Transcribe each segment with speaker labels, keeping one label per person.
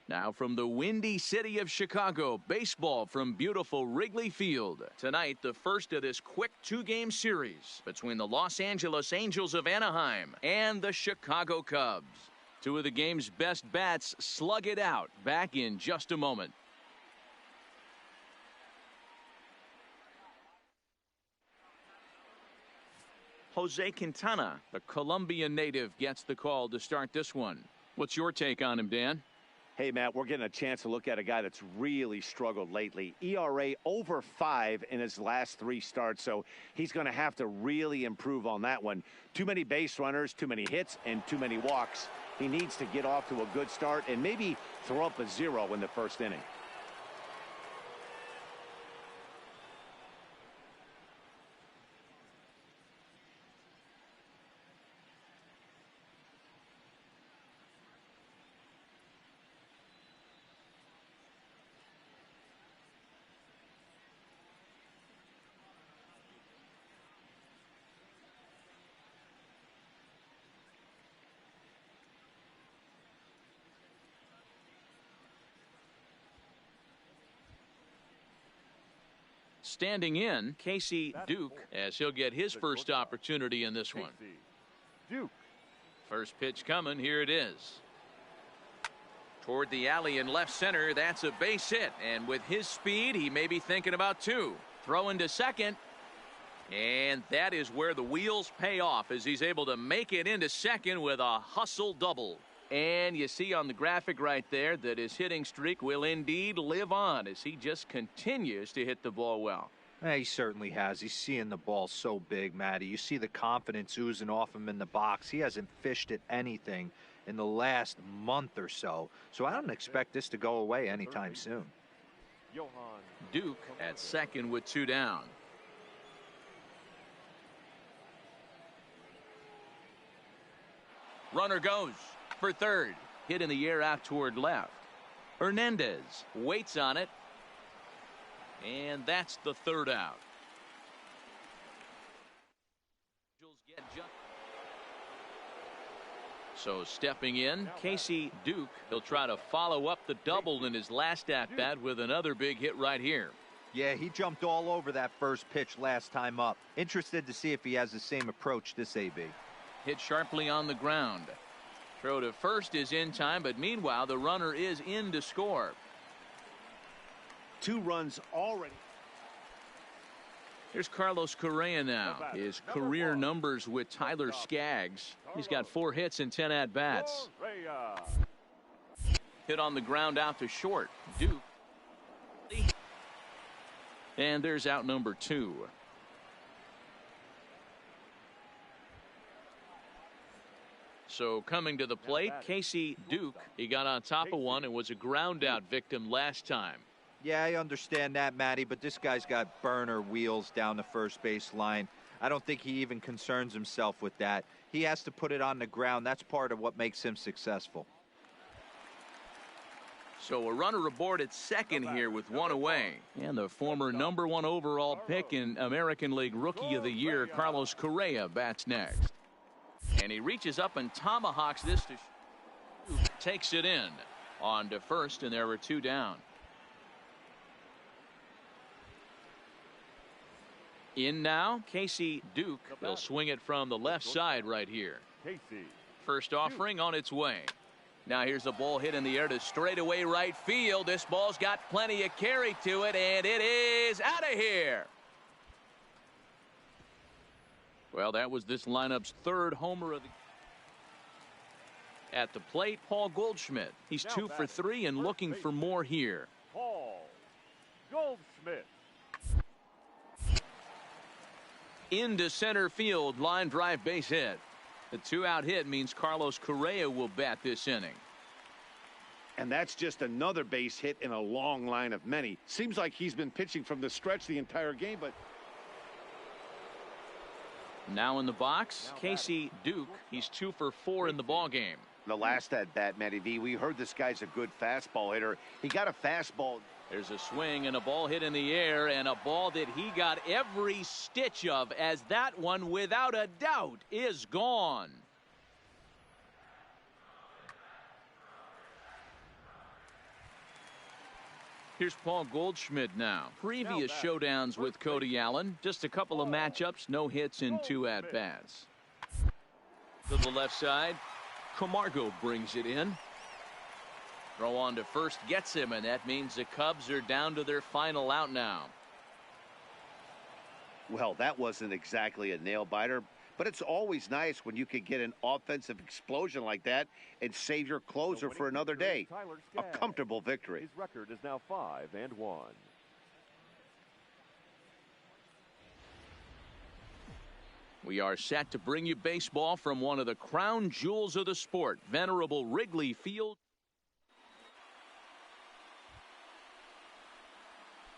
Speaker 1: Now from the windy city of Chicago, baseball from beautiful Wrigley Field. Tonight, the first of this quick two-game series between the Los Angeles Angels of Anaheim and the Chicago Cubs. Two of the game's best bats slug it out. Back in just a moment. Jose Quintana, the Colombian native, gets the call to start this one. What's your take on him, Dan?
Speaker 2: Hey, Matt, we're getting a chance to look at a guy that's really struggled lately. ERA over 5 in his last 3 starts, so he's going to have to really improve on that one. Too many base runners, too many hits, and too many walks. He needs to get off to a good start and maybe throw up a 0 in the first inning.
Speaker 1: Standing in, Casey Duke, as he'll get his first opportunity in this one. First pitch coming, here it is. Toward the alley in left center, that's a base hit. And with his speed, he may be thinking about 2. Throwing to second. And that is where the wheels pay off as he's able to make it into second with a hustle double. And you see on the graphic right there that his hitting streak will indeed live on as he just continues to hit the ball well.
Speaker 3: He certainly has. He's seeing the ball so big, Matty. You see the confidence oozing off him in the box. He hasn't fished at anything in the last month or so. So I don't expect this to go away anytime soon.
Speaker 1: Duke at second with 2 down. Runner goes for third. Hit in the air out toward left. Hernandez waits on it. And that's the 3rd out. So stepping in, Casey Duke. He'll try to follow up the double in his last at-bat with another big hit right here.
Speaker 3: Yeah, he jumped all over that first pitch last time up. Interested to see if he has the same approach this AB.
Speaker 1: Hit sharply on the ground. Throw to first is in time, but meanwhile the runner is in to score.
Speaker 2: 2 runs already.
Speaker 1: Here's Carlos Correa now. His career numbers with Tyler Skaggs. He's got 4 hits and 10 at-bats. Hit on the ground out to short. Duke. And there's out number 2. So coming to the plate, Casey Duke. He got on top of one and was a ground out victim last time.
Speaker 3: Yeah, I understand that, Matty, but this guy's got burner wheels down the first base line. I don't think he even concerns himself with that. He has to put it on the ground. That's part of what makes him successful.
Speaker 1: So a runner aboard at second here with 1 away. And the former #1 overall pick in American League Rookie of the Year, Carlos Correa, bats next. And he reaches up and tomahawks this to takes it in. On to first, and there were 2 down. In now, Casey Duke. He'll swing it from the left side right here. First offering on its way. Now here's a ball hit in the air to straightaway right field. This ball's got plenty of carry to it, and it is out of here. Well, that was this lineup's 3rd homer of the at the plate. Paul Goldschmidt. He's 2 for 3 and looking for more here.
Speaker 4: Paul Goldschmidt.
Speaker 1: Into center field, line drive base hit. The 2-out hit means Carlos Correa will bat this inning.
Speaker 2: And that's just another base hit in a long line of many. Seems like he's been pitching from the stretch the entire game, but
Speaker 1: now in the box, Casey Duke. He's 2 for 4 in the ball game.
Speaker 2: The last at bat, Matty V, we heard this guy's a good fastball hitter. He got a fastball.
Speaker 1: There's a swing and a ball hit in the air, and a ball that he got every stitch of, as that one, without a doubt, is gone. Here's Paul Goldschmidt now. Previous showdowns with Cody Allen. Just a couple of matchups, no hits in 2 at-bats. To the left side, Camargo brings it in. Throw on to first gets him, and that means the Cubs are down to their final out now.
Speaker 2: Well, that wasn't exactly a nail-biter, but it's always nice when you can get an offensive explosion like that and save your closer for another day. A comfortable victory.
Speaker 4: His record is now 5-1.
Speaker 1: We are set to bring you baseball from one of the crown jewels of the sport, venerable Wrigley Field.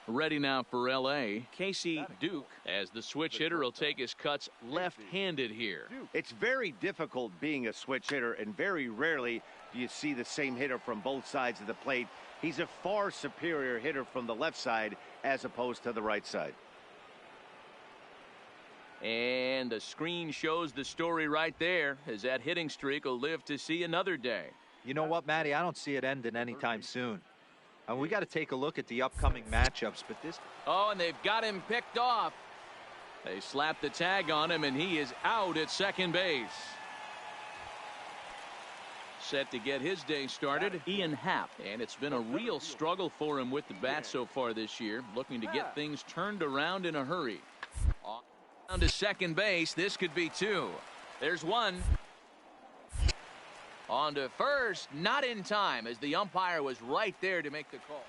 Speaker 1: Ready now for L.A. Casey Duke, as the switch hitter, will take his cuts left-handed here.
Speaker 2: It's very difficult being a switch hitter, and very rarely do you see the same hitter from both sides of the plate. He's a far superior hitter from the left side as opposed to the right side.
Speaker 1: And the screen shows the story right there, as that hitting streak will live to see another day.
Speaker 3: You know what, Matty? I don't see it ending anytime soon. And we got to take a look at the upcoming matchups, but this...
Speaker 1: Oh, and they've got him picked off. They slapped the tag on him, and he is out at second base. Set to get his day started, Ian Happ. And it's been a real struggle for him with the bat so far this year, looking to get things turned around in a hurry. Down to second base, this could be 2. There's 1. On to first, not in time, as the umpire was right there to make the call.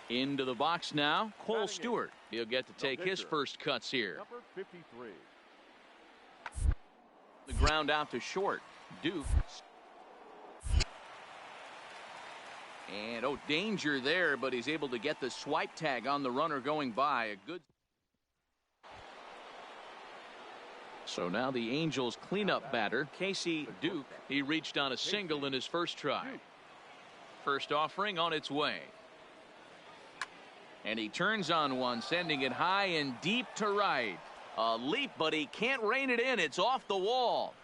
Speaker 1: Into the box now, Cole Stewart. He'll get to take his first cuts here.
Speaker 4: Number 53.
Speaker 1: The ground out to short. Duke. And, oh, danger there, but he's able to get the swipe tag on the runner going by. A good... So now the Angels cleanup batter, Casey Duke. He reached on a single in his first try. First offering on its way. And he turns on one, sending it high and deep to right. A leap, but he can't rein it in. It's off the wall.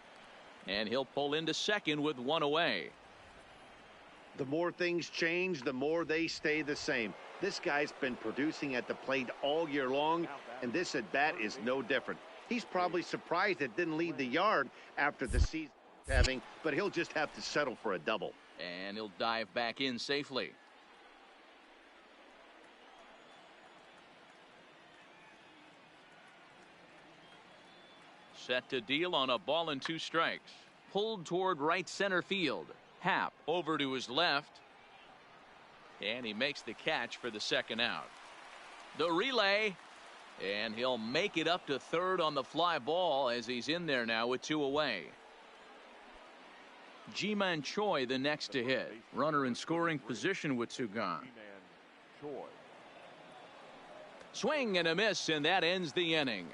Speaker 1: And he'll pull into second with 1 away.
Speaker 2: The more things change, the more they stay the same. This guy's been producing at the plate all year long, and this at bat is no different. He's probably surprised it didn't leave the yard after the season having, but he'll just have to settle for a double.
Speaker 1: And he'll dive back in safely. Set to deal on a ball and 2 strikes. Pulled toward right center field. Happ over to his left. And he makes the catch for the second out. The relay. And he'll make it up to third on the fly ball as he's in there now with 2 away. Ji-Man Choi the next to hit. Runner in scoring position with 2 gone. Swing and a miss, and that ends the inning.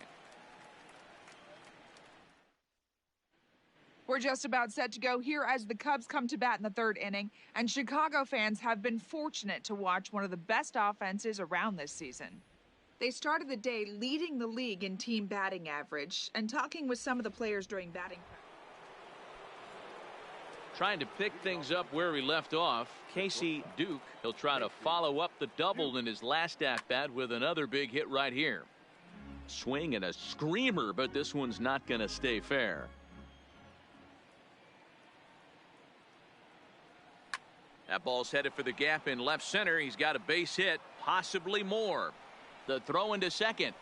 Speaker 5: We're just about set to go here as the Cubs come to bat in the 3rd inning, and Chicago fans have been fortunate to watch one of the best offenses around this season. They started the day leading the league in team batting average, and talking with some of the players during batting practice.
Speaker 1: Trying to pick things up where we left off, Casey Duke. He'll try to follow up the double in his last at-bat with another big hit right here. Swing and a screamer, but this one's not going to stay fair. That ball's headed for the gap in left center. He's got a base hit, possibly more. The throw into second.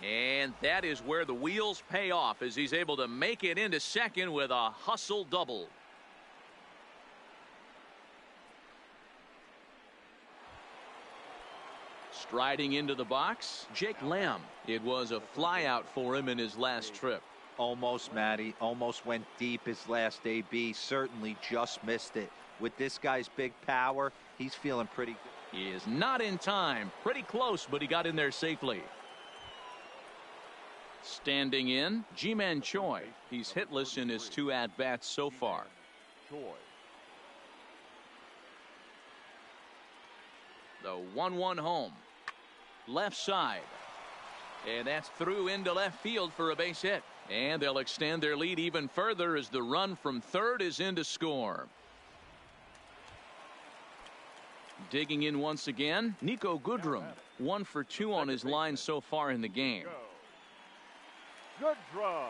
Speaker 1: And that is where the wheels pay off, as he's able to make it into second with a hustle double. Striding into the box, Jake Lamb. It was a flyout for him in his last trip.
Speaker 3: Almost, Matty. Almost went deep his last AB. Certainly just missed it. With this guy's big power, he's feeling pretty good.
Speaker 1: He is not in time. Pretty close, but he got in there safely. Standing in, Ji-Man Choi. He's hitless in his 2 at-bats so far. The 1-1 home. Left side. And that's through into left field for a base hit. And they'll extend their lead even further as the run from third is in to score. Digging in once again, Nico Goodrum. 1 for 2 on his line so far in the game.
Speaker 4: Good draw.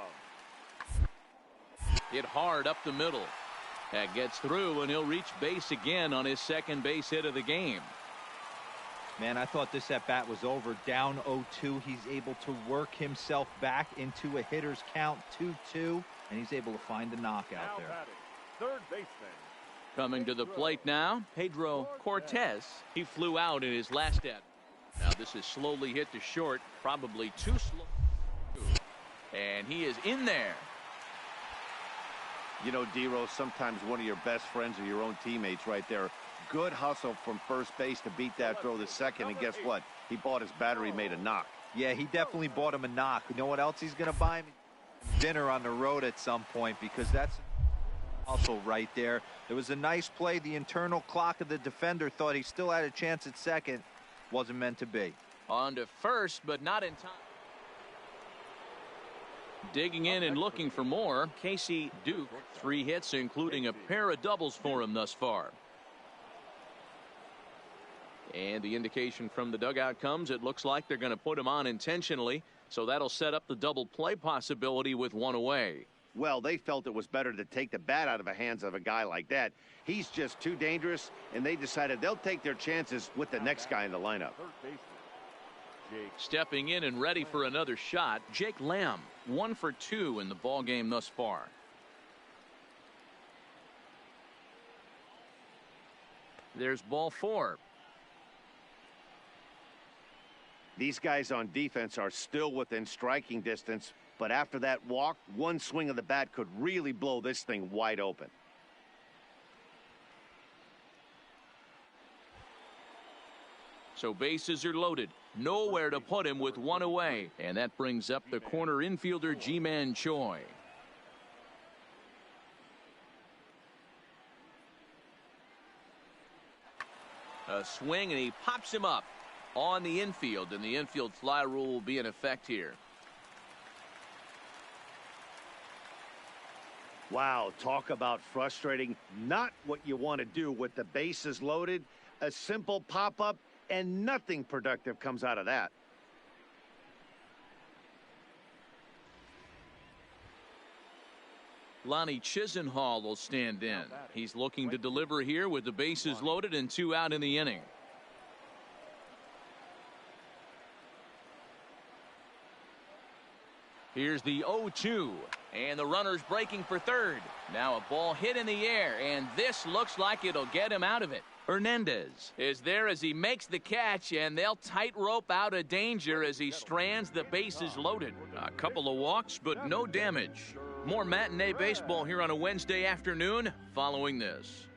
Speaker 1: Hit hard up the middle. That gets through, and he'll reach base again on his second base hit of the game.
Speaker 3: Man, I thought this at-bat was over. Down 0-2. He's able to work himself back into a hitter's count 2-2, and he's able to find the knockout there.
Speaker 4: Third baseman.
Speaker 1: Coming to the plate now, Pedro Cortez. He flew out in his last at. Now this is slowly hit to short, probably too slow. And he is in there.
Speaker 2: You know, D-Rose, sometimes one of your best friends are your own teammates right there. Good hustle from first base to beat that throw to second, and guess what? He bought his battery, made a knock.
Speaker 3: Yeah, he definitely bought him a knock. You know what else he's going to buy him? Dinner on the road at some point, because that's also right there. There was a nice play. The internal clock of the defender thought he still had a chance at second. Wasn't meant to be.
Speaker 1: On to first, but not in time. Digging in and looking for more, Casey Duke. 3 hits, including a pair of doubles for him thus far. And the indication from the dugout comes, it looks like they're going to put him on intentionally, so that'll set up the double play possibility with 1 away.
Speaker 2: Well, they felt it was better to take the bat out of the hands of a guy like that. He's just too dangerous, and they decided they'll take their chances with the next guy in the lineup.
Speaker 4: Third baseman. Jake.
Speaker 1: Stepping in and ready for another shot, Jake Lamb. 1 for 2 in the ball game thus far. There's ball 4.
Speaker 2: These guys on defense are still within striking distance, but after that walk, one swing of the bat could really blow this thing wide open.
Speaker 1: So bases are loaded. Nowhere to put him with 1 away. And that brings up the corner infielder, Ji-Man Choi. A swing, and he pops him up on the infield, and the infield fly rule will be in effect here.
Speaker 2: Wow, talk about frustrating. Not what you want to do with the bases loaded. A simple pop-up, and nothing productive comes out of that.
Speaker 1: Lonnie Chisenhall will stand in. He's looking to deliver here with the bases loaded and 2 out in the inning. Here's the 0-2, and the runner's breaking for third. Now a ball hit in the air, and this looks like it'll get him out of it. Hernandez is there as he makes the catch, and they'll tightrope out of danger as he strands the bases loaded. A couple of walks, but no damage. More matinee baseball here on a Wednesday afternoon following this.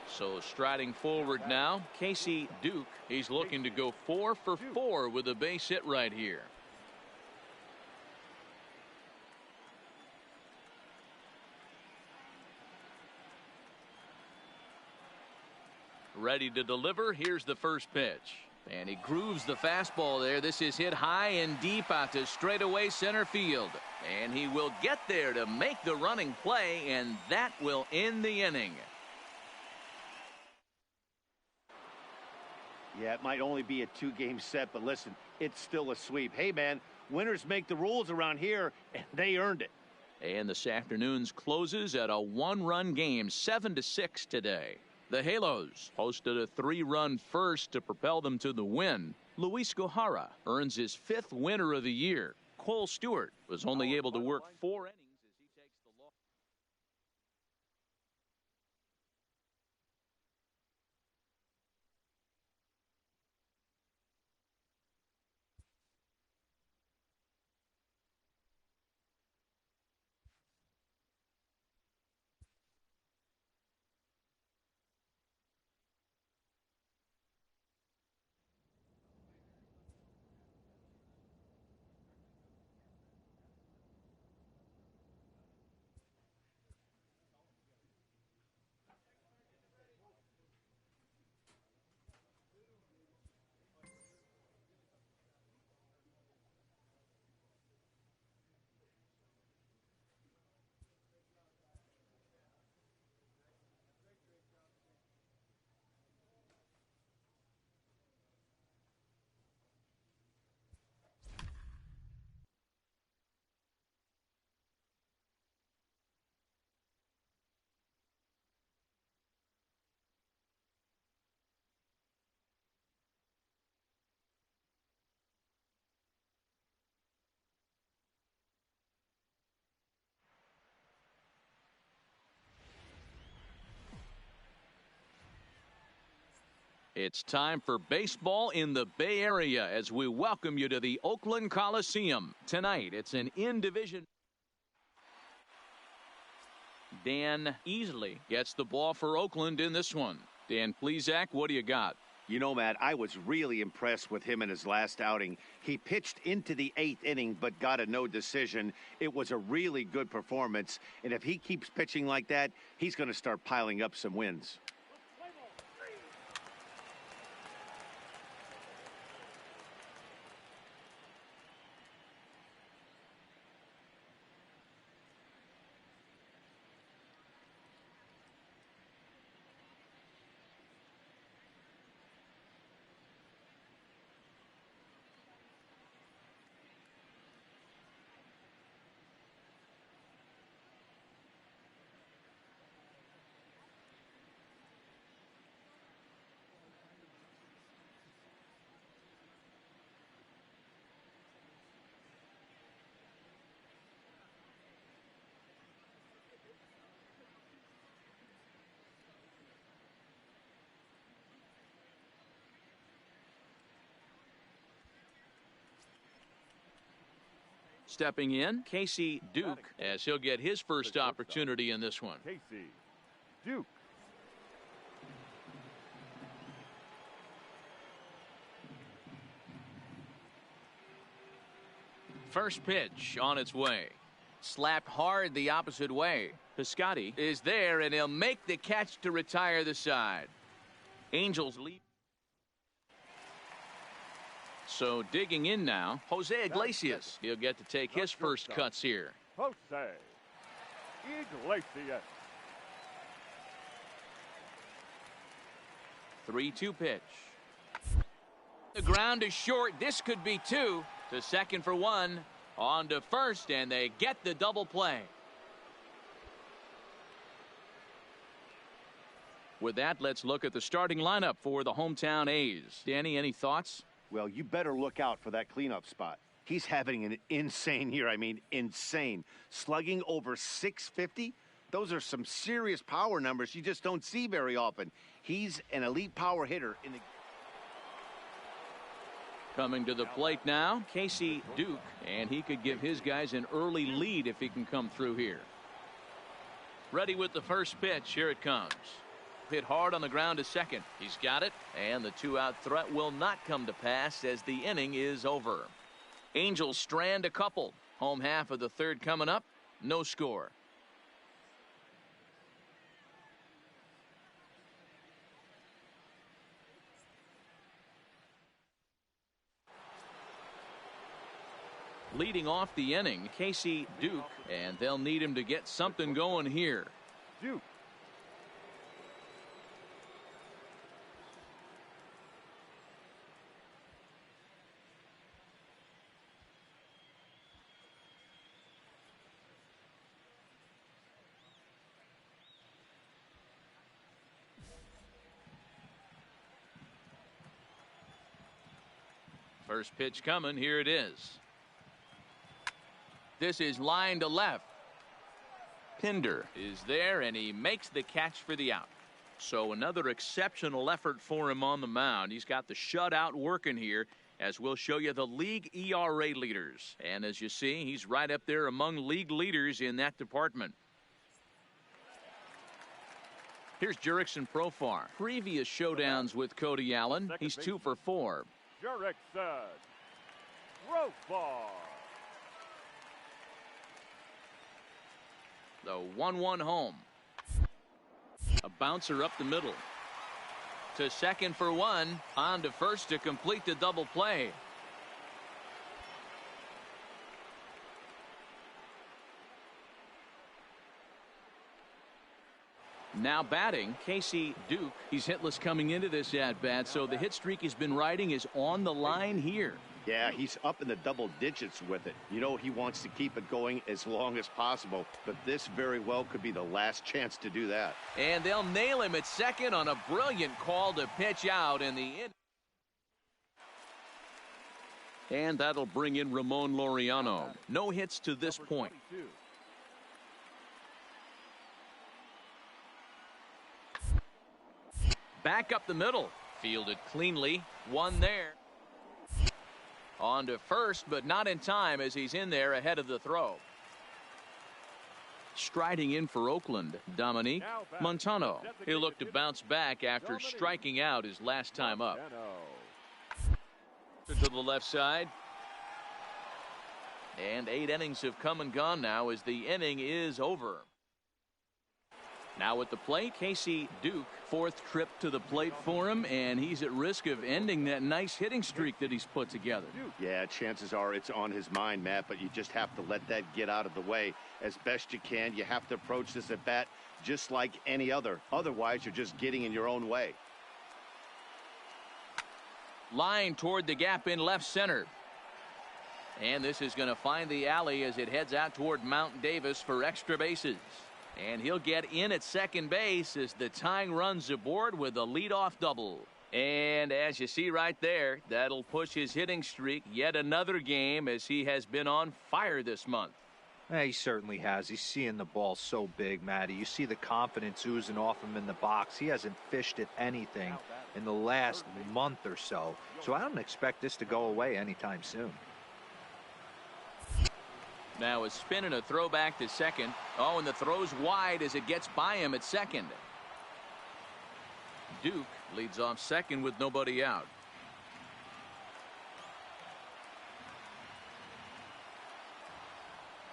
Speaker 1: So striding forward now, Casey Duke. He's looking to go 4 for 4 with a base hit right here. Ready to deliver. Here's the first pitch. And he grooves the fastball there. This is hit high and deep out to straightaway center field. And he will get there to make the running play, and that will end the inning.
Speaker 2: Yeah, it might only be a 2-game set, but listen, it's still a sweep. Hey, man, winners make the rules around here, and they earned it.
Speaker 1: And this afternoon's closes at a 1-run game, 7-6 today. The Halos hosted a 3-run first to propel them to the win. Luis Gohara earns his 5th winner of the year. Cole Stewart was only able to work 4 innings. It's time for baseball in the Bay Area as we welcome you to the Oakland Coliseum. Tonight, it's an in-division. Dan Easley gets the ball for Oakland in this one. Dan Plesac, what do you got?
Speaker 2: You know, Matt, I was really impressed with him in his last outing. He pitched into the 8th inning but got a no decision. It was a really good performance, and if he keeps pitching like that, he's going to start piling up some wins.
Speaker 1: Stepping in, Casey Duke, as he'll get his first opportunity in this one.
Speaker 4: Casey Duke.
Speaker 1: First pitch on its way. Slapped hard the opposite way. Piscotty is there, and he'll make the catch to retire the side. Angels lead. So digging in now, Jose Iglesias. He'll get to take his first cuts here.
Speaker 4: Jose Iglesias.
Speaker 1: 3-2 pitch. The ground is short. This could be two. To second for one. On to first, and they get the double play. With that, let's look at the starting lineup for the hometown A's. Danny, any thoughts?
Speaker 2: Well, you better look out for that cleanup spot. He's having an insane year. I mean, insane. Slugging over 650. Those are some serious power numbers you just don't see very often. He's an elite power hitter.
Speaker 1: Coming to the plate now, Casey Duke, and he could give his guys an early lead if he can come through here. Ready with the first pitch. Here it comes. Hit hard on the ground to second. He's got it, and the two-out threat will not come to pass as the inning is over. Angels strand a couple. Home half of the third coming up. No score. Leading off the inning, Casey Duke, and they'll need him to get something going here.
Speaker 4: Duke.
Speaker 1: First pitch coming. Here it is. This is line to left. Pinder is there, and he makes the catch for the out. So another exceptional effort for him on the mound. He's got the shutout working here, as we'll show you the league ERA leaders. And as you see, he's right up there among league leaders in that department. Here's Jurickson Profar. Previous showdowns with Cody Allen, he's 2 for 4.
Speaker 4: Jurickson Profar.
Speaker 1: The 1-1 home. A bouncer up the middle. To second for one. On to first to complete the double play. Now batting, Casey Duke. He's hitless coming into this at-bat, so the hit streak he's been riding is on the line here.
Speaker 2: Yeah, he's up in the double digits with it. You know, he wants to keep it going as long as possible, but this very well could be the last chance to do that.
Speaker 1: And they'll nail him at second on a brilliant call to pitch out in the end. And that'll bring in Ramon Laureano. No hits to this point. Back up the middle. Fielded cleanly. One there. On to first, but not in time as he's in there ahead of the throw. Striding in for Oakland, Dominique Montano. He'll look to bounce back after striking out his last time up. To the left side. And 8 innings have come and gone now as the inning is over. Now at the plate, Casey Duke, 4th trip to the plate for him, and he's at risk of ending that nice hitting streak that he's put together.
Speaker 2: Yeah, chances are it's on his mind, Matt, but you just have to let that get out of the way as best you can. You have to approach this at bat just like any other. Otherwise, you're just getting in your own way.
Speaker 1: Line toward the gap in left center. And this is going to find the alley as it heads out toward Mount Davis for extra bases. And he'll get in at second base as the tying run's aboard with a leadoff double. And as you see right there, that'll push his hitting streak yet another game as he has been on fire this month.
Speaker 3: Yeah, he certainly has. He's seeing the ball so big, Matty. You see the confidence oozing off him in the box. He hasn't fished at anything in the last month or so. So I don't expect this to go away anytime soon.
Speaker 1: Now a spin and a throw back to second. Oh, and the throw's wide as it gets by him at second. Duke leads off second with nobody out.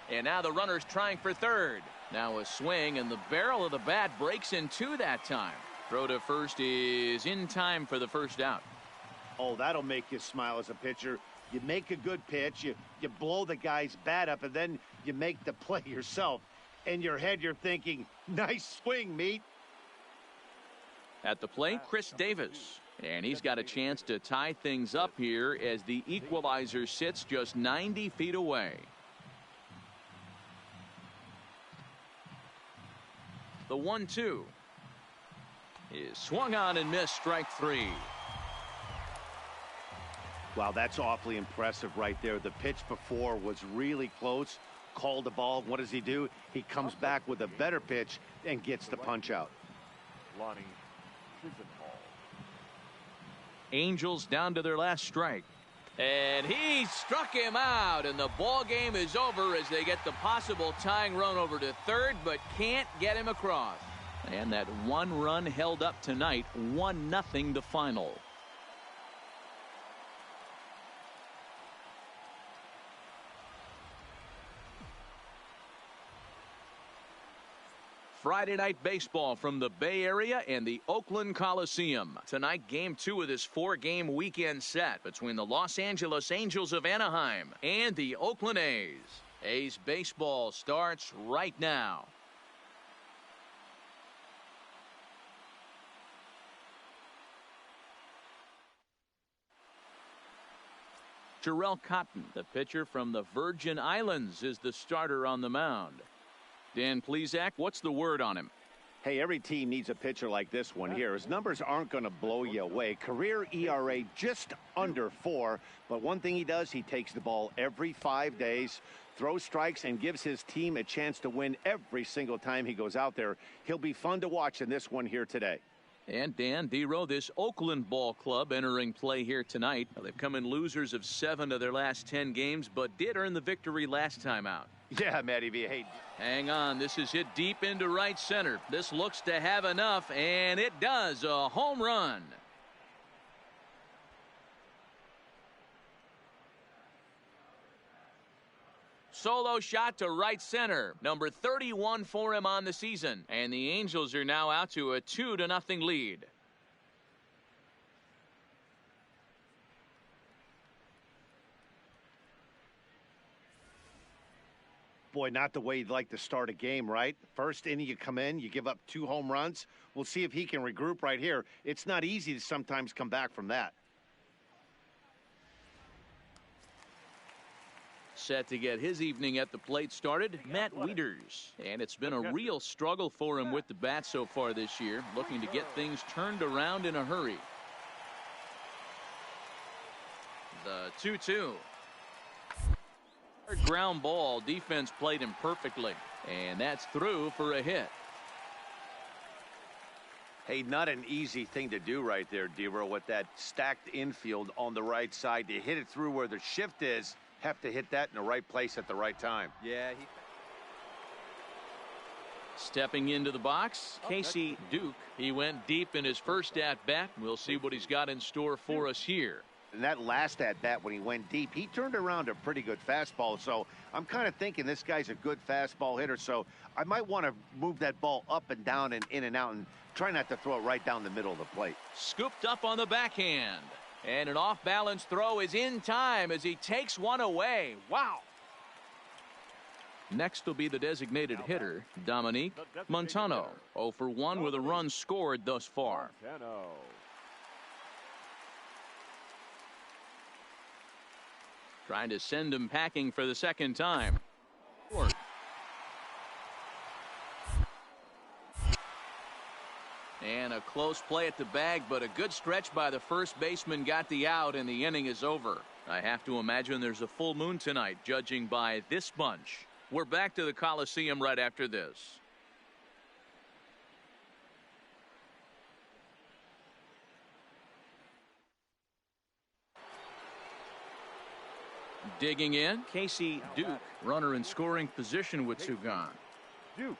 Speaker 1: And now the runner's trying for third. Now a swing, and the barrel of the bat breaks in two that time. Throw to first is in time for the first out.
Speaker 2: Oh, that'll make you smile as a pitcher. You make a good pitch, you blow the guy's bat up, and then you make the play yourself. In your head, you're thinking, nice swing, meat.
Speaker 1: At the plate, Chris Davis. And he's got a chance to tie things up here as the equalizer sits just 90 feet away. The 1-2 is swung on and missed, strike 3.
Speaker 2: Wow, that's awfully impressive right there. The pitch before was really close. Called the ball. What does he do? He comes back with a better pitch and gets the punch out.
Speaker 4: Lonnie Chisenhall.
Speaker 1: Angels down to their last strike. And he struck him out, and the ball game is over as they get the possible tying run over to third, but can't get him across. And that one run held up tonight, 1-0 the final. Friday night baseball from the Bay Area and the Oakland Coliseum. Tonight, game 2 of this 4-game weekend set between the Los Angeles Angels of Anaheim and the Oakland A's. A's baseball starts right now. Jarrell Cotton, the pitcher from the Virgin Islands, is the starter on the mound. Dan Plesac, what's the word on him?
Speaker 2: Hey, every team needs a pitcher like this one here. His numbers aren't going to blow you away. Career ERA just under 4. But one thing he does, he takes the ball every 5 days, throws strikes, and gives his team a chance to win every single time he goes out there. He'll be fun to watch in this one here today.
Speaker 1: And Dan Dero, this Oakland ball club entering play here tonight. Well, they've come in losers of 7 of their last 10 games, but did earn the victory last time out.
Speaker 2: Yeah, Matty V. Hey.
Speaker 1: Hang on. This is hit deep into right center. This looks to have enough, and it does. A home run. Solo shot to right center. Number 31 for him on the season. And the Angels are now out to a 2-0 lead.
Speaker 2: Boy, not the way you'd like to start a game, right? First inning, you come in, you give up 2 home runs. We'll see if he can regroup right here. It's not easy to sometimes come back from that.
Speaker 1: Set to get his evening at the plate started, Matt Wieters. And it's been a real struggle for him with the bat so far this year, looking to get things turned around in a hurry. The 2-2. Ground ball, defense played him perfectly, and that's through for a hit.
Speaker 2: Hey, not an easy thing to do right there, Dero, with that stacked infield on the right side. To hit it through where the shift is, have to hit that in the right place at the right time.
Speaker 3: Yeah.
Speaker 1: Stepping into the box, Casey Duke. He went deep in his first at-bat. We'll see what he's got in store for us here.
Speaker 2: And that last at-bat when he went deep, he turned around a pretty good fastball. So I'm kind of thinking this guy's a good fastball hitter. So I might want to move that ball up and down and in and out and try not to throw it right down the middle of the plate.
Speaker 1: Scooped up on the backhand. And an off-balance throw is in time as he takes one away. Wow. Next will be the designated hitter, Dominique Montano. 0 for 1 with a run scored thus far. Trying to send him packing for the second time. And a close play at the bag, but a good stretch by the first baseman got the out, and the inning is over. I have to imagine there's a full moon tonight, judging by this bunch. We're back to the Coliseum right after this. Digging in, Casey Duke, runner in scoring position with two gone.
Speaker 4: Duke.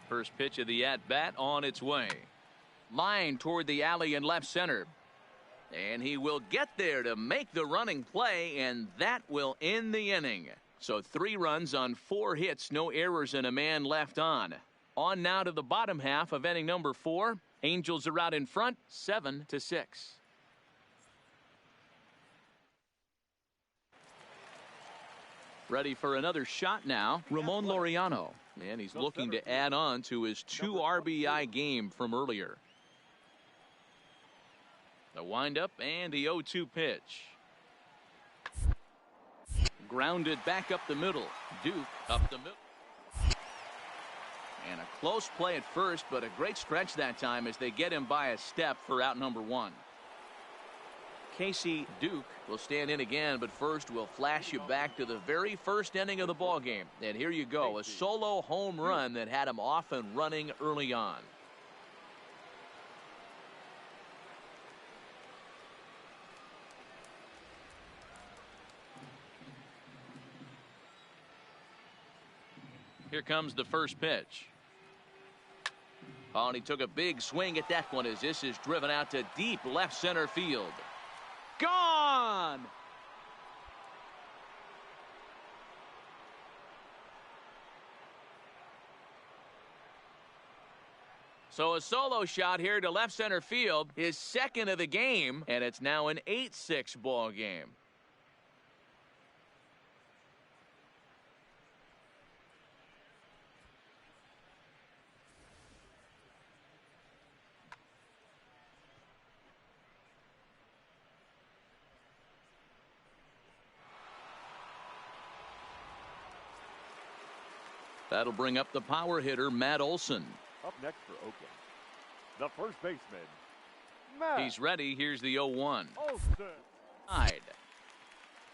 Speaker 1: First pitch of the at-bat on its way. Line toward the alley in left center. And he will get there to make the running play, and that will end the inning. So 3 runs on 4 hits, no errors, and a man left on. On now to the bottom half of inning number 4. Angels are out in front, 7-6. Ready for another shot now, Ramon Laureano. And he's looking to add on to his 2 RBI game from earlier. The windup and the 0-2 pitch. Grounded back up the middle. Duke up the middle. And a close play at first, but a great stretch that time as they get him by a step for out number 1. Casey Duke will stand in again, but first we'll flash you back to the very first inning of the ball game. And here you go, a solo home run that had him off and running early on. Here comes the first pitch. Oh, and he took a big swing at that one as this is driven out to deep left center field. Gone! So a solo shot here to left center field, his second of the game, and it's now an 8-6 ball game. That'll bring up the power hitter, Matt Olson.
Speaker 4: Up next for Oakland, the first baseman, Matt.
Speaker 1: He's ready. Here's the 0-1.
Speaker 4: Olson.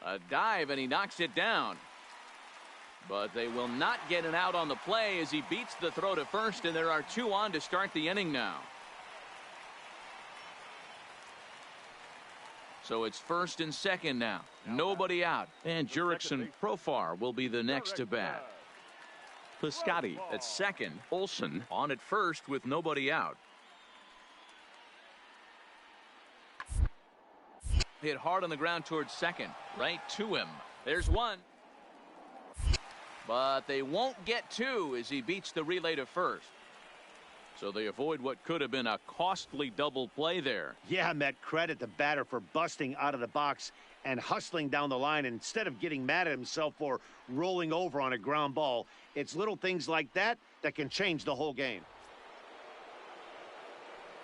Speaker 1: A dive, and he knocks it down. But they will not get an out on the play as he beats the throw to first, and there are 2 on to start the inning now. So it's first and second now. Nobody out. And Jurickson Profar will be the next to bat. Piscotty at second. Olson on at first with nobody out. Hit hard on the ground towards second. Right to him. There's 1. But they won't get 2 as he beats the relay to first. So they avoid what could have been a costly double play there.
Speaker 2: Yeah, Met, credit the batter for busting out of the box and hustling down the line instead of getting mad at himself for rolling over on a ground ball. It's little things like that that can change the whole game.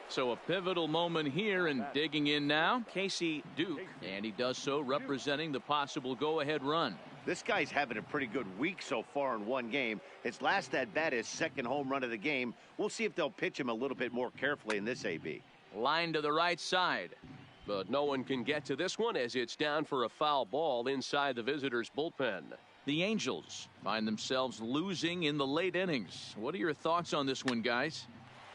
Speaker 1: So a pivotal moment here, and digging in now, Casey Duke, and he does so representing the possible go-ahead run.
Speaker 2: This guy's having a pretty good week so far in one game. His last at-bat is second home run of the game. We'll see if they'll pitch him a little bit more carefully in this AB.
Speaker 1: Line to the right side.
Speaker 6: But no one can get to this one as it's down for a foul ball inside the visitors' bullpen.
Speaker 1: The Angels find themselves losing in the late innings. What are your thoughts on this one, guys?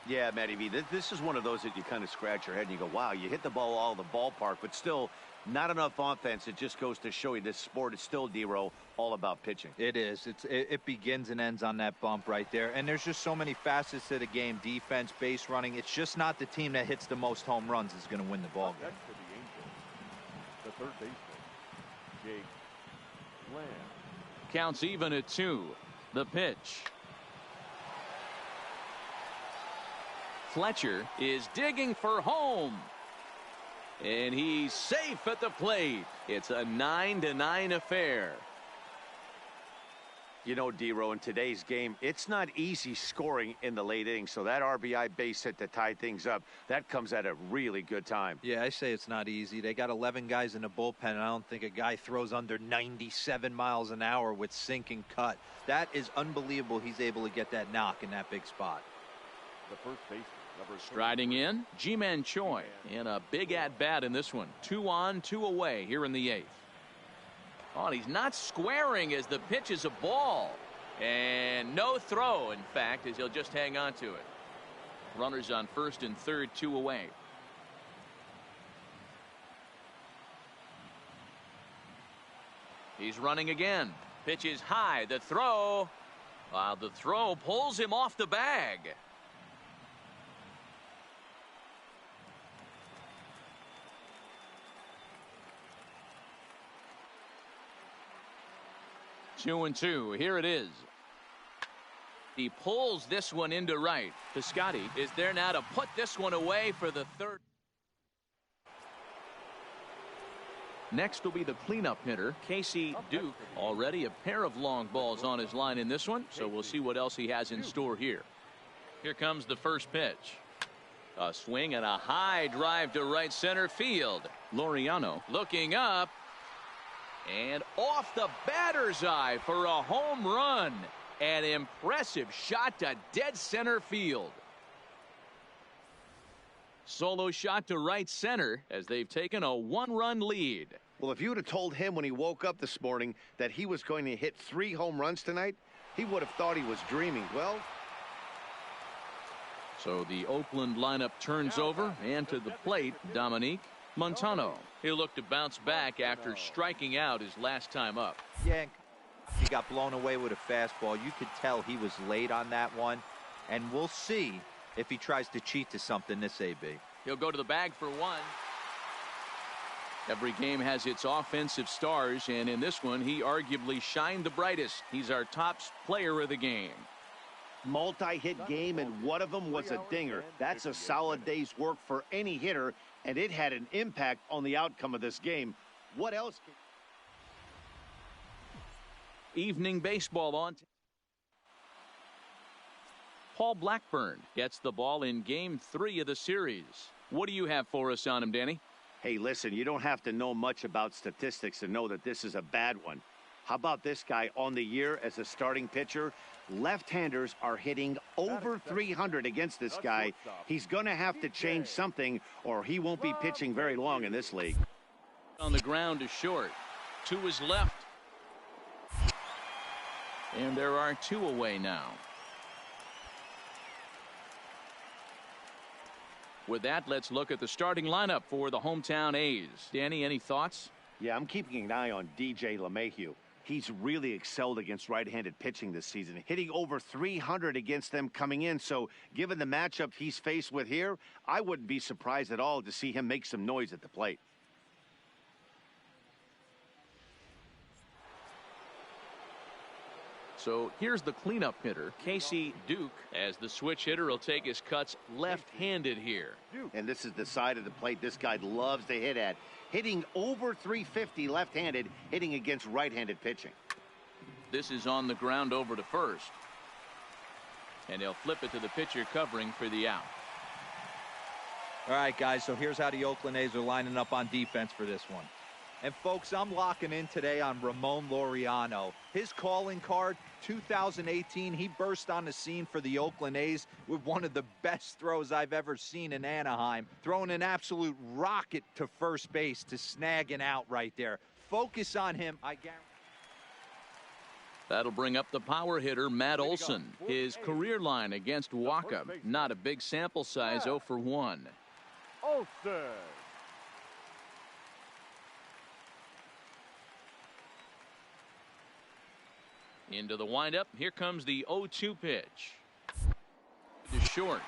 Speaker 2: Yeah, Matty V, this is one of those that you kind of scratch your head and you go, wow, you hit the ball all the ballpark, but still not enough offense. It just goes to show you this sport is still, D-Row, all about pitching.
Speaker 3: It is. It begins and ends on that bump right there. And there's just so many facets to the game. Defense, base running. It's just not the team that hits the most home runs is going to win the ball game.
Speaker 4: Next to the Angels, the third baseman, Jake Lamb.
Speaker 1: Counts even at 2. The pitch. Fletcher is digging for home. And he's safe at the plate. It's a 9-9 affair.
Speaker 2: You know, D-Row, in today's game, it's not easy scoring in the late innings, so that RBI base hit to tie things up, that comes at a really good time.
Speaker 3: Yeah, I say it's not easy. They got 11 guys in the bullpen, and I don't think a guy throws under 97 miles an hour with sink and cut. That is unbelievable he's able to get that knock in that big spot.
Speaker 4: The first baseman, number
Speaker 1: Striding in, Ji-Man Choi in a big at-bat in this one. 2 on, 2 away here in the 8th. Oh, and he's not squaring as the pitch is a ball. And no throw, in fact, as he'll just hang on to it. Runners on first and third, 2 away. He's running again. Pitch is high. The throw. The throw pulls him off the bag. Two and 2. Here it is. He pulls this one into right. Piscotty is there now to put this one away for the third. Next will be the cleanup hitter, Casey Duke. Already a pair of long balls on his line in this one, so we'll see what else he has in store here. Here comes the first pitch. A swing and a high drive to right center field. Laureano looking up. And off the batter's eye for a home run. An impressive shot to dead center field. Solo shot to right center as they've taken a 1-run lead.
Speaker 2: Well, if you would have told him when he woke up this morning that he was going to hit 3 home runs tonight, he would have thought he was dreaming. Well,
Speaker 1: so the Oakland lineup turns over, and to the plate, Dominic Montano. He'll look to bounce back after striking out his last time up.
Speaker 3: Yeah, he got blown away with a fastball. You could tell he was late on that one, and we'll see if he tries to cheat to something this AB.
Speaker 1: He'll go to the bag for 1. Every game has its offensive stars, and in this one, he arguably shined the brightest. He's our top player of the game.
Speaker 2: multi-hit game, and one of them was a dinger. That's a solid day's work for any hitter, and it had an impact on the outcome of this game. What else?
Speaker 1: Evening baseball on. Paul Blackburn gets the ball in Game 3 of the series. What do you have for us on him, Danny?
Speaker 2: Hey, listen, you don't have to know much about statistics to know that this is a bad one. How about this guy on the year as a starting pitcher? Left-handers are hitting over 300 against this guy. He's going to have to change something, or he won't be pitching very long in this league.
Speaker 1: On the ground is short. To his left. And there are two away now. With that, let's look at the starting lineup for the hometown A's. Danny, any thoughts?
Speaker 2: Yeah, I'm keeping an eye on DJ LeMahieu. He's really excelled against right-handed pitching this season, hitting over 300 against them coming in. So given the matchup he's faced with here, I wouldn't be surprised at all to see him make some noise at the plate.
Speaker 1: So here's the cleanup hitter, Casey Duke, as the switch hitter will take his cuts left-handed here.
Speaker 2: And this is the side of the plate this guy loves to hit at. Hitting over 350 left-handed, hitting against right-handed pitching.
Speaker 1: This is on the ground over to first. And he'll flip it to the pitcher covering for the out.
Speaker 3: All right, guys, so here's how the Oakland A's are lining up on defense for this one. And folks, I'm locking in today on Ramon Laureano. His calling card, 2018, he burst on the scene for the Oakland A's with one of the best throws I've ever seen in Anaheim, throwing an absolute rocket to first base to snag an out right there. Focus on him, I guarantee.
Speaker 1: That'll bring up the power hitter, Matt Olson. His career line against Wacha, not a big sample size, 0 for 1.
Speaker 4: Olson.
Speaker 1: Into the windup. Here comes the 0-2 pitch. To short.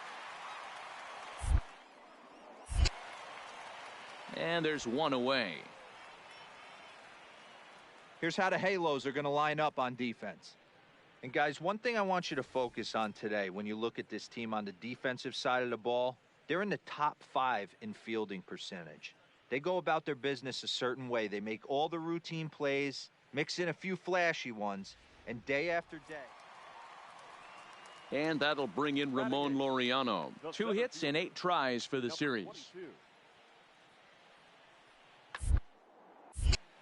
Speaker 1: And there's one away.
Speaker 3: Here's how the Halos are going to line up on defense. And guys, one thing I want you to focus on today when you look at this team on the defensive side of the ball, they're in the top 5 in fielding percentage. They go about their business a certain way. They make all the routine plays, mix in a few flashy ones, and day after day.
Speaker 1: And that'll bring in Ramon Laureano. 2 hits and 8 tries for the series.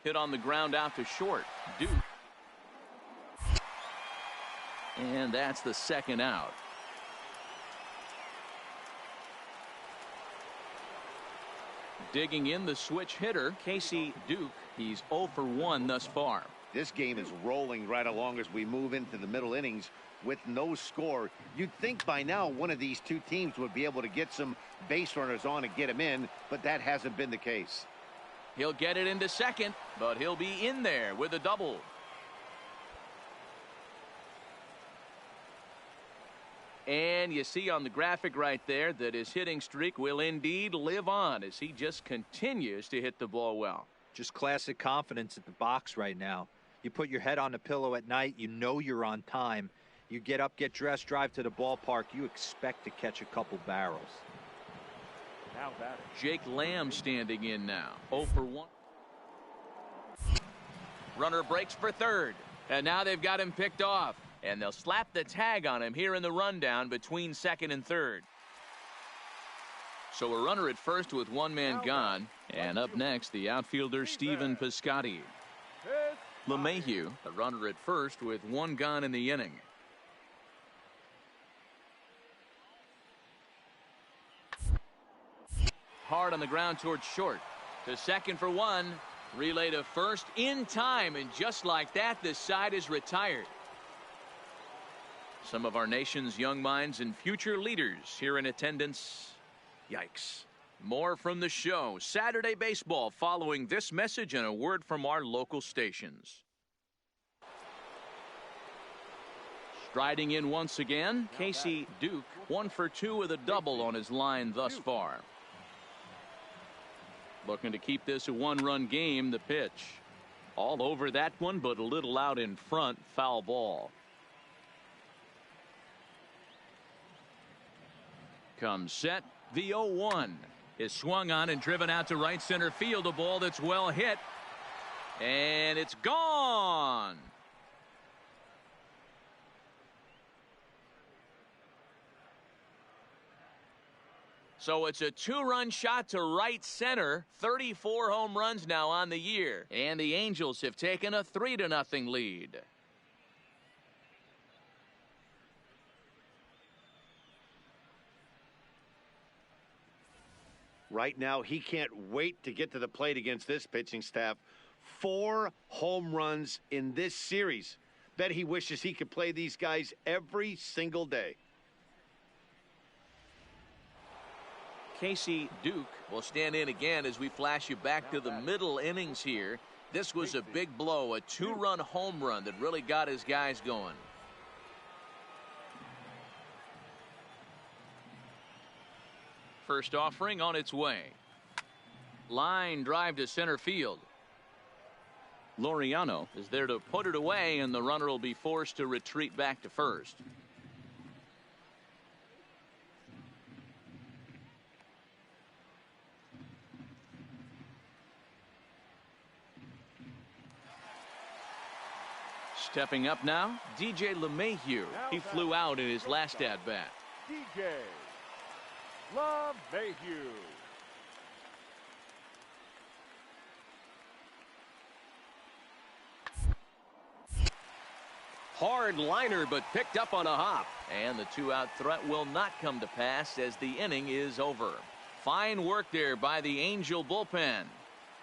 Speaker 1: Hit on the ground out to short. Duke. And that's the second out. Digging in the switch hitter, Casey Duke. He's 0 for 1 thus far.
Speaker 2: This game is rolling right along as we move into the middle innings with no score. You'd think by now one of these two teams would be able to get some base runners on and get them in, but that hasn't been the case.
Speaker 1: He'll get it into second, but he'll be in there with a double. And you see on the graphic right there that his hitting streak will indeed live on as he just continues to hit the ball well.
Speaker 3: Just classic confidence at the box right now. You put your head on the pillow at night, you know you're on time. You get up, get dressed, drive to the ballpark, you expect to catch a couple barrels.
Speaker 4: Now batting.
Speaker 1: Jake Lamb standing in now. 0 for 1. Runner breaks for third. And now they've got him picked off. And they'll slap the tag on him here in the rundown between second and third. So a runner at first with one man gone. And up next, the outfielder Stephen Piscotty. LeMahieu, a runner at first with one gone in the inning. Hard on the ground towards short. To second for 1. Relay to first in time. And just like that, this side is retired. Some of our nation's young minds and future leaders here in attendance. Yikes. More from the show. Saturday Baseball following this message and a word from our local stations. Striding in once again, Casey Duke. 1 for 2 with a double on his line thus far. Looking to keep this a one-run game. The pitch. All over that one, but a little out in front. Foul ball. Comes set. The 0-1 is swung on and driven out to right center field. A ball that's well hit. And it's gone. So it's a 2-run shot to right center. 34 home runs now on the year. And the Angels have taken a 3-0 lead.
Speaker 2: Right now, he can't wait to get to the plate against this pitching staff. 4 home runs in this series. Bet he wishes he could play these guys every single day.
Speaker 1: Casey Duke will stand in again as we flash you back to the middle innings here. This was a big blow, a 2-run home run that really got his guys going. First offering on its way. Line drive to center field. Laureano is there to put it away, and the runner will be forced to retreat back to first. Stepping up now, DJ LeMahieu. He flew out in his last at-bat.
Speaker 4: DJ LeMahieu.
Speaker 6: Hard liner, but picked up on a hop.
Speaker 1: And the two-out threat will not come to pass as the inning is over. Fine work there by the Angel bullpen.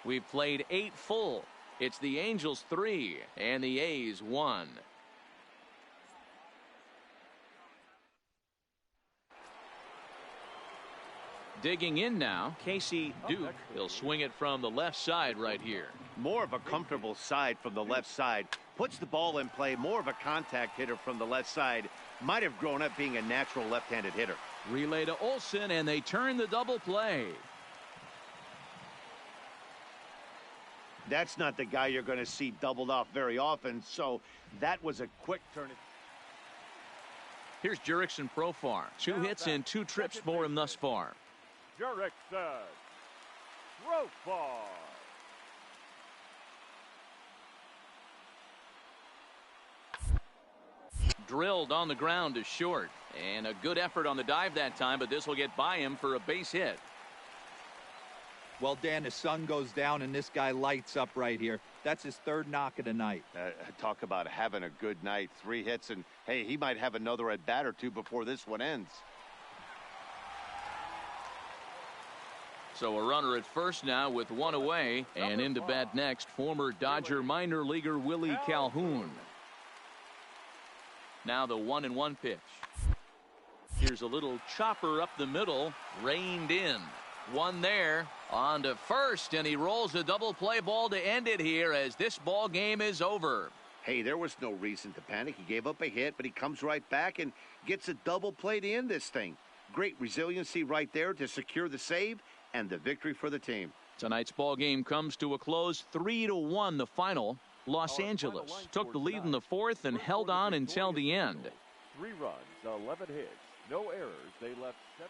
Speaker 1: We've played 8 full. It's the Angels 3 and the A's 1. Digging in now, Casey Duke. He'll swing it from the left side right here.
Speaker 2: More of a comfortable side from the left side. Puts the ball in play. More of a contact hitter from the left side. Might have grown up being a natural left-handed hitter.
Speaker 1: Relay to Olson, and they turn the double play.
Speaker 2: That's not the guy you're going to see doubled off very often, so that was a quick turn.
Speaker 1: Here's Jurickson Profar. 2 hits and 2 trips for him thus far.
Speaker 4: Jurickson Profar.
Speaker 1: Drilled on the ground to short. And a good effort on the dive that time, but this will get by him for a base hit.
Speaker 7: Well, Dan, the sun goes down and this guy lights up right here. That's his 3rd knock of the night.
Speaker 2: Talk about having a good night. 3 hits, and hey, he might have another at bat or 2 before this one ends.
Speaker 1: So a runner at first now with 1 away, and into bat next, former Dodger minor leaguer Willie Calhoun. Now the 1-1 pitch. Here's a little chopper up the middle, reined in. 1 there, on to first, and he rolls a double play ball to end it here as this ball game is over.
Speaker 2: Hey, there was no reason to panic. He gave up a hit, but he comes right back and gets a double play to end this thing. Great resiliency right there to secure the save and the victory for the team.
Speaker 1: Tonight's ball game comes to a close, 3-1 the final. Los Angeles took the lead in the 4th and held on until the end.
Speaker 4: 3 runs, 11 hits, no errors. They left 7.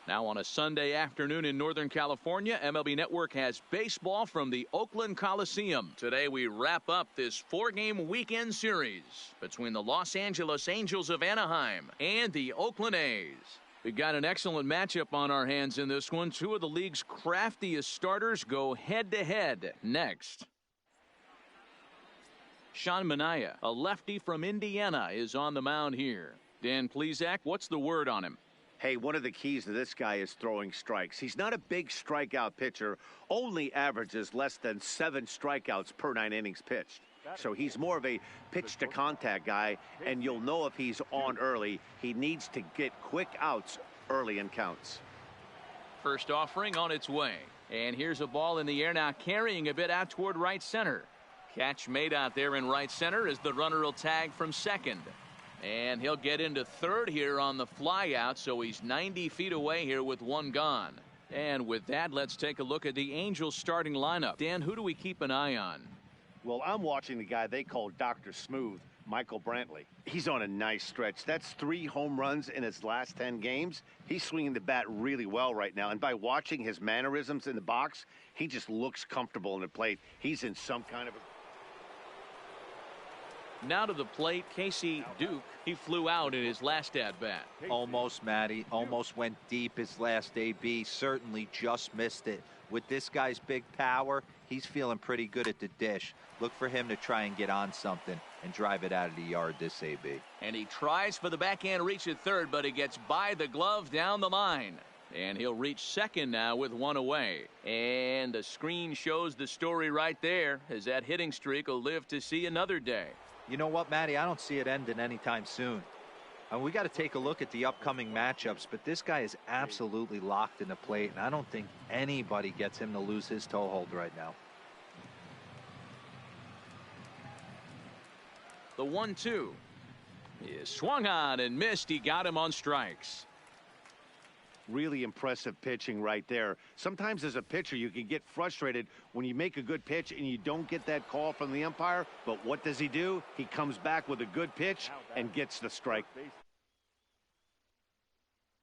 Speaker 1: Now on a Sunday afternoon in Northern California, MLB Network has baseball from the Oakland Coliseum. Today we wrap up this 4-game weekend series between the Los Angeles Angels of Anaheim and the Oakland A's. We've got an excellent matchup on our hands in this one. 2 of the league's craftiest starters go head-to-head next. Sean Manaea, a lefty from Indiana, is on the mound here. Dan Plesac, what's the word on him?
Speaker 2: Hey, one of the keys to this guy is throwing strikes. He's not a big strikeout pitcher, only averages less than 7 strikeouts per 9 innings pitched. So he's more of a pitch-to-contact guy, and you'll know if he's on early. He needs to get quick outs early in counts.
Speaker 1: First offering on its way. And here's a ball in the air now, carrying a bit out toward right center. Catch made out there in right center as the runner will tag from second. And he'll get into third here on the fly out, so he's 90 feet away here with 1 gone. And with that, let's take a look at the Angels starting lineup. Dan, who do we keep an eye on?
Speaker 2: Well, I'm watching the guy they call Dr. Smooth, Michael Brantley. He's on a nice stretch. That's 3 home runs in his last 10 games. He's swinging the bat really well right now. And by watching his mannerisms in the box, he just looks comfortable in the plate. He's in some kind of a...
Speaker 1: Now to the plate, Casey Duke. He flew out in his last at-bat.
Speaker 7: Almost, Matty. Almost went deep his last AB. Certainly just missed it. With this guy's big power, he's feeling pretty good at the dish. Look for him to try and get on something and drive it out of the yard this AB.
Speaker 1: And he tries for the backhand reach at third, but he gets by the glove down the line. And he'll reach second now with 1 away. And the screen shows the story right there, as that hitting streak will live to see another day.
Speaker 7: You know what, Matty? I don't see it ending anytime soon. And we got to take a look at the upcoming matchups, but this guy is absolutely locked in the plate, and I don't think anybody gets him to lose his toehold right now.
Speaker 1: The 1-2 is swung on and missed. He got him on strikes.
Speaker 2: Really impressive pitching right there. Sometimes as a pitcher you can get frustrated when you make a good pitch and you don't get that call from the umpire, but what does he do? He comes back with a good pitch and gets the strike.